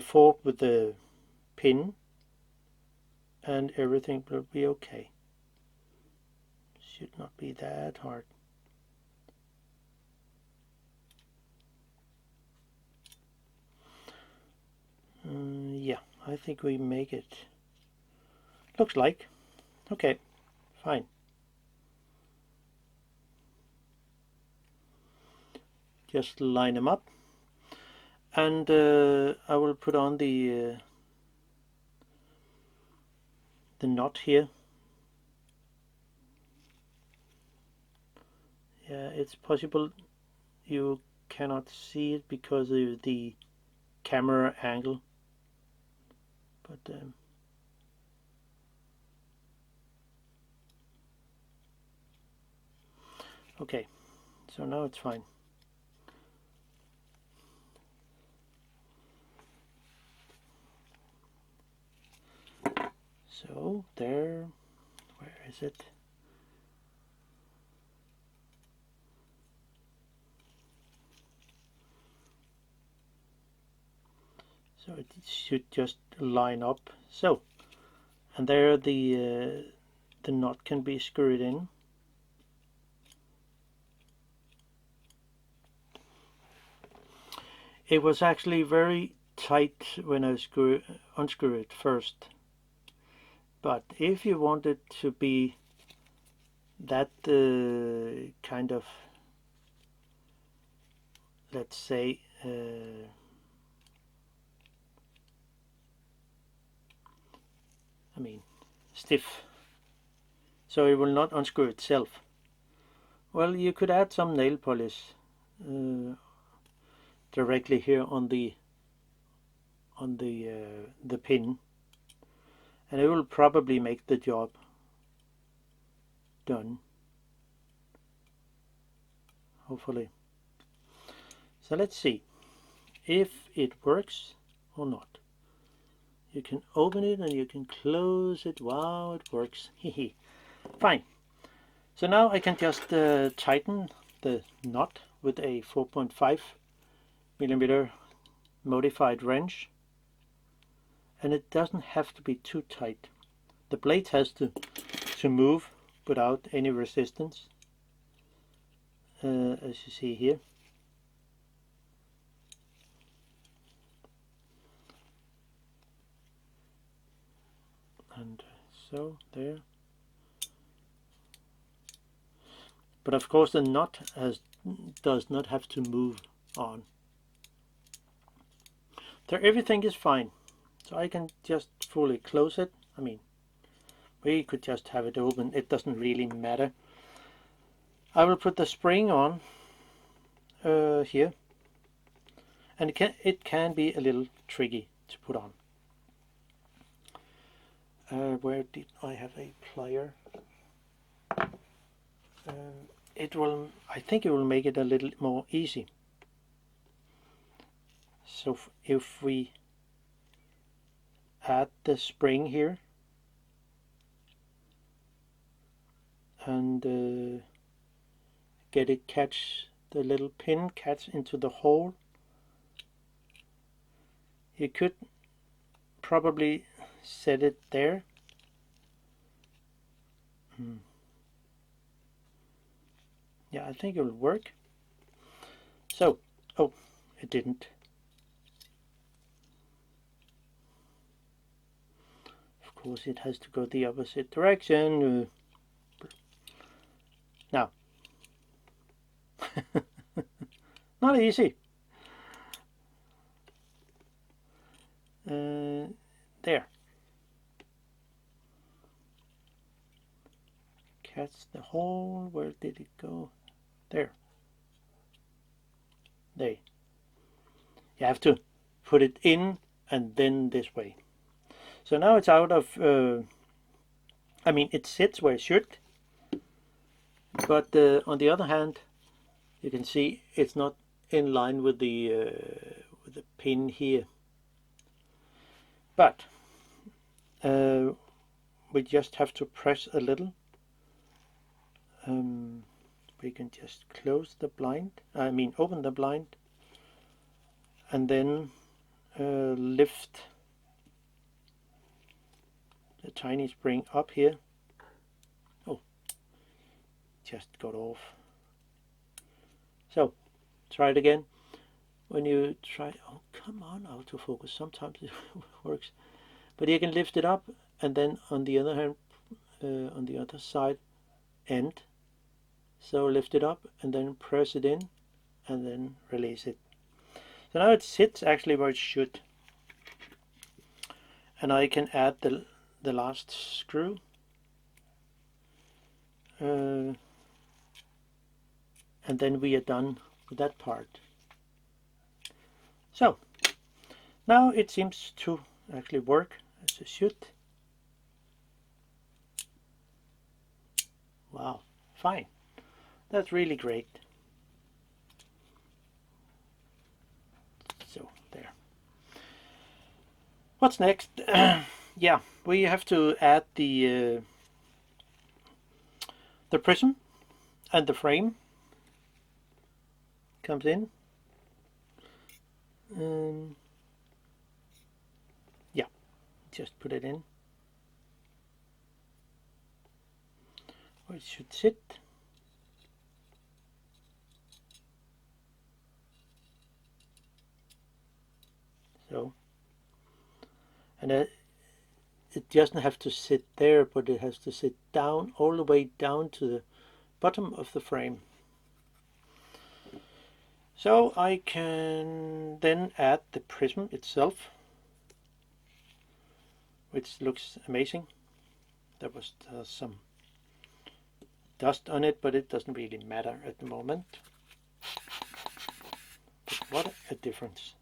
fork with the pin and everything will be okay. Should not be that hard. Yeah, I think we make it. Looks like. Okay, fine. Just line them up, and I will put on the knot here. Yeah, it's possible you cannot see it because of the camera angle, but okay, so now it's fine. So there, where is it? So it should just line up. So, and there the knot can be screwed in. It was actually very tight when I unscrew it first. But if you want it to be that kind of, let's say, I mean, stiff, so it will not unscrew itself, well, you could add some nail polish directly here on the pin, and it will probably make the job done, hopefully. So let's see if it works or not. You can open it and you can close it. Wow, it works. Fine. So now I can just tighten the knot with a 4.5 millimeter modified wrench, and it doesn't have to be too tight. The blade has to move without any resistance, as you see here. And so there. But of course the knot does not have to move on. So everything is fine. So I can just fully close it. I mean, we could just have it open. It doesn't really matter. I will put the spring on here. And it can be a little tricky to put on. Where did I have a plier? It will, I think it will make it a little more easy. So if we add the spring here and get it catch, the little pin catch into the hole, you could probably set it there. Yeah, I think it will work. So, oh, it didn't. Of course, it has to go the opposite direction. Now, Not easy. There. Catch the hole. Where did it go? There. There. You have to put it in and then this way. So now it's out of, I mean, it sits where it should. But on the other hand, you can see it's not in line with the pin here. But we just have to press a little. We can just close the blind, I mean open the blind, and then lift the tiny spring up here. Oh, just got off. So try it again. When you try, oh come on, autofocus, sometimes it works. But you can lift it up, and then on the other hand, on the other side, end. So lift it up and then press it in and then release it. So now it sits actually where it should. And I can add the last screw. And then we are done with that part. So now it seems to actually work as it should. Wow, fine. That's really great. So there. What's next? Yeah, we have to add the prism and the frame. Comes in. Yeah, just put it in where it should sit. So, and it doesn't have to sit there, but it has to sit down, all the way down to the bottom of the frame. So I can then add the prism itself, which looks amazing. There was some dust on it, but it doesn't really matter at the moment. But what a difference.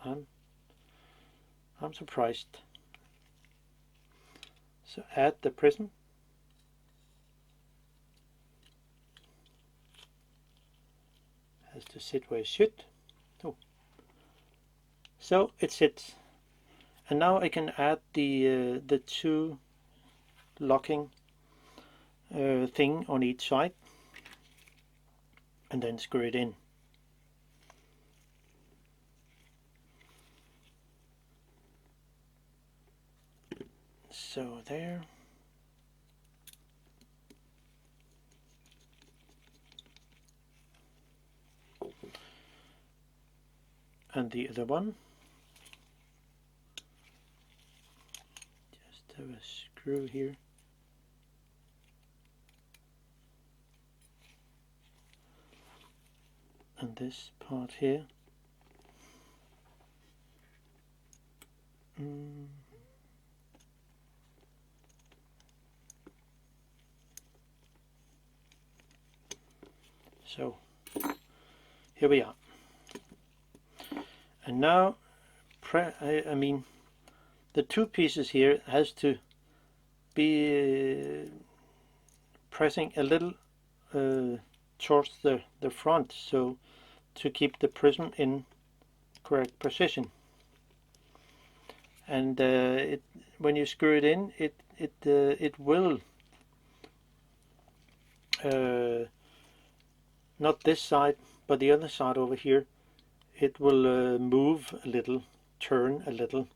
I'm surprised. So add the prism. Has to sit where it should. Oh. So it sits. And now I can add the two locking thing on each side and then screw it in. So there. And the other one. Just have a screw here. And this part here. So here we are. And now I mean the two pieces here has to be pressing a little towards the front, so to keep the prism in correct position. And when you screw it in, it will not this side, but the other side over here, it will move a little, turn a little.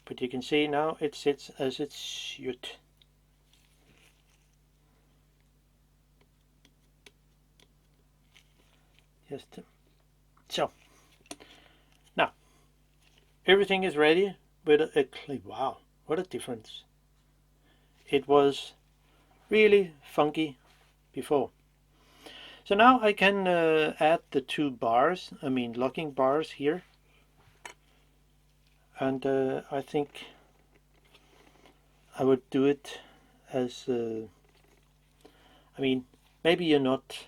But you can see now it sits as it should. Just so. Now everything is ready with a clip. Wow, what a difference! it was really funky before. So now I can add the two bars, locking bars here, and I think I would do it as maybe you're not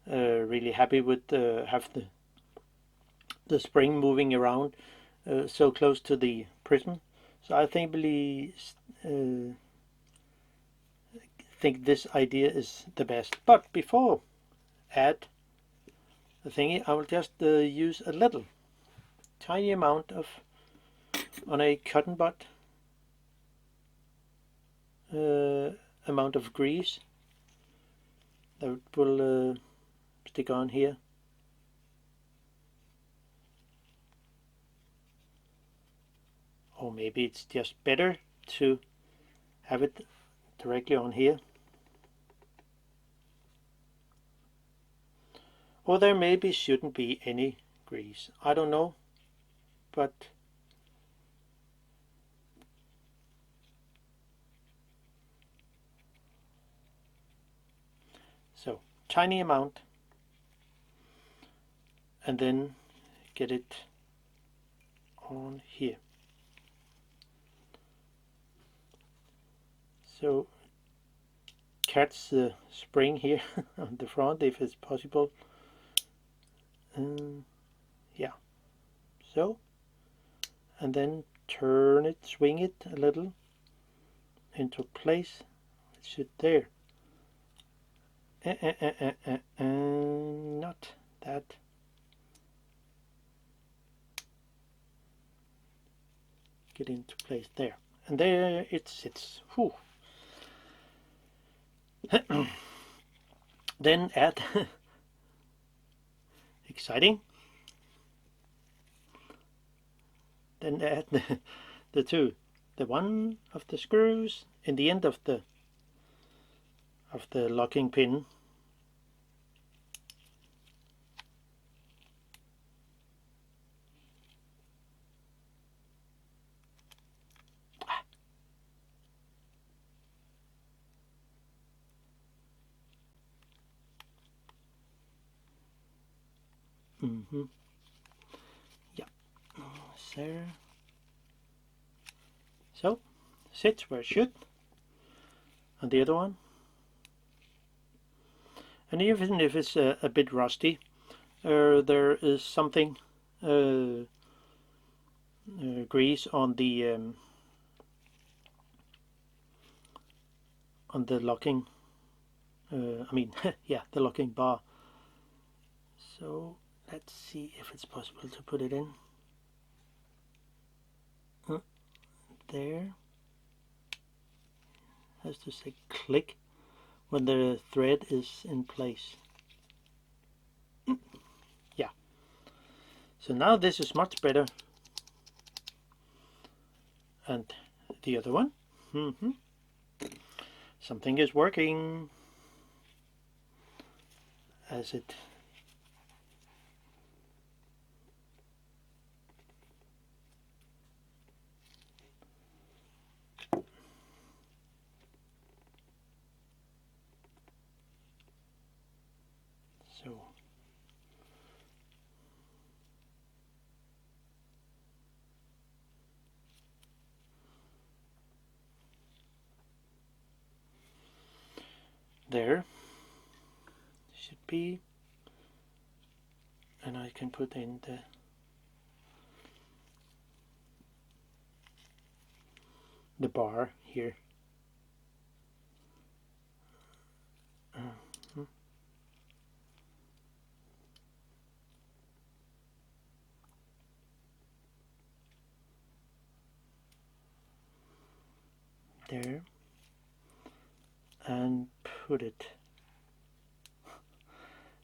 really happy with have the spring moving around so close to the prism. So I think this idea is the best. But before add the thingy, I will just use a little tiny amount of on a cotton bud amount of grease that will stick on here. Or maybe it's just better to have it directly on here. Or there maybe shouldn't be any grease. I don't know. But so tiny amount, and then get it on here. So catch the spring here on the front if it's possible. Yeah, so, and then turn it, swing it a little into place. It should there. Not that. Get into place there, and there it sits. Whew. Then add exciting. Then add the two, the one of the screws in the end of the locking pin. Yeah, there. So, sits where it should. And the other one. And even if it's a bit rusty, there is something grease on the locking. yeah, the locking bar. So let's see if it's possible to put it in. There. Has to say click when the thread is in place. Yeah. So now this is much better. And the other one. Something is working as it so. There should be, and I can put in the bar here. There, and put it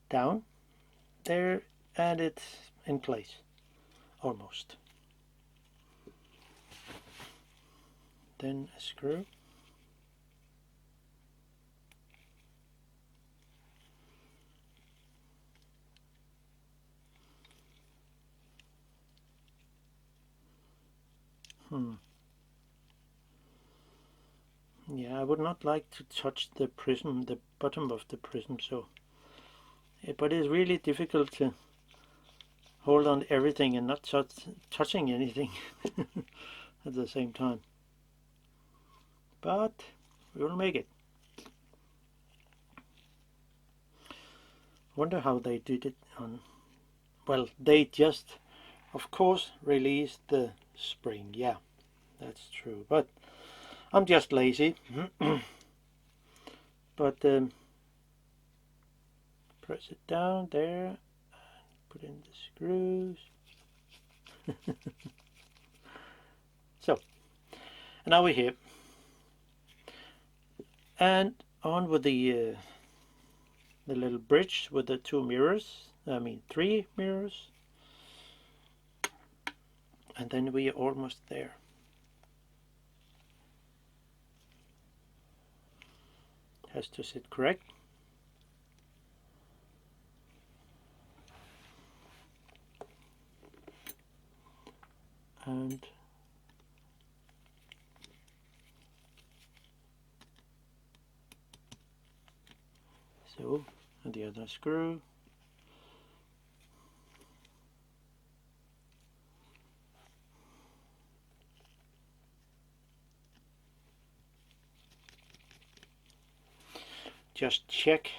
down there, and it's in place almost. Then a screw. Yeah, I would not like to touch the prism, the bottom of the prism, so but it's really difficult to hold on everything and not touching anything at the same time. But we'll make it. Wonder how they did it on. Well, they just, of course, released the spring. Yeah, that's true. But I'm just lazy. But press it down there and put in the screws. So, and now we're here. And on with the little bridge with the 2 mirrors. I mean 3 mirrors. And then we are almost there. Has to sit correct. And so, and the other screw. Just check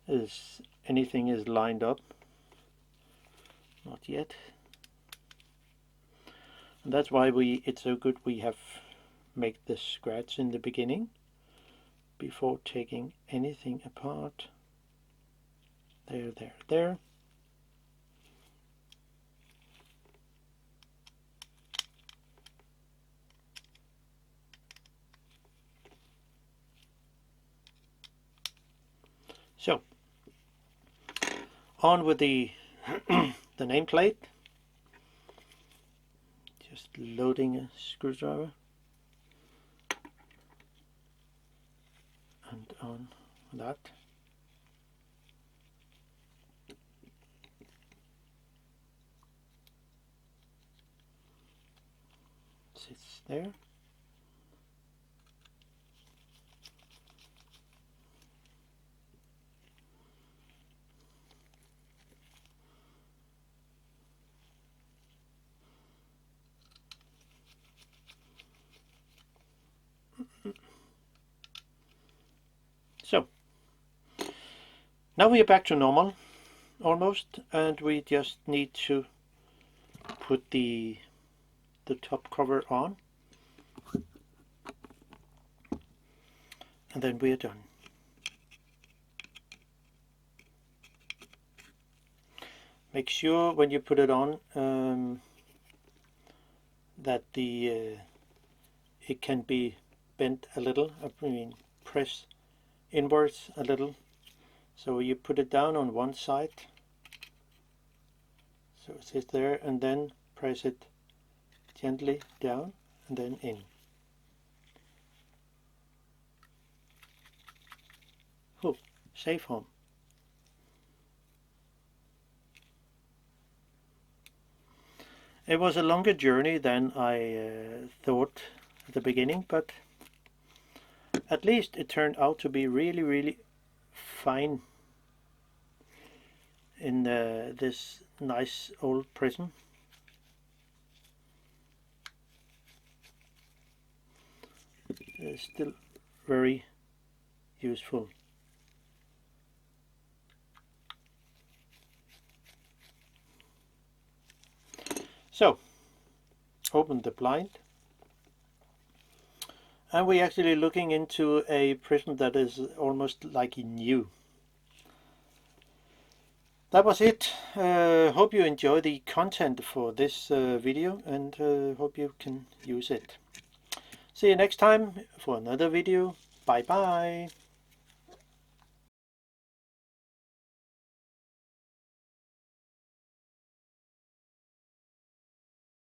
if anything is lined up. Not yet. And that's why it's so good we have make this scratch in the beginning before taking anything apart. There, there, there. So, on with the the nameplate. Just loading a screwdriver. And on that. Sits there. So, now we are back to normal, almost, and we just need to put the top cover on, and then we are done. Make sure when you put it on that it can be bent a little. I mean, press inwards a little. So you put it down on one side, so it sits there, and then press it gently down and then in. Oh, safe home. It was a longer journey than I thought at the beginning, but at least it turned out to be really, really fine in this nice old prism. It's still very useful. So, open the blind, and we're actually looking into a prism that is almost like new. That was it. Hope you enjoy the content for this video, and hope you can use it. See you next time for another video. Bye bye.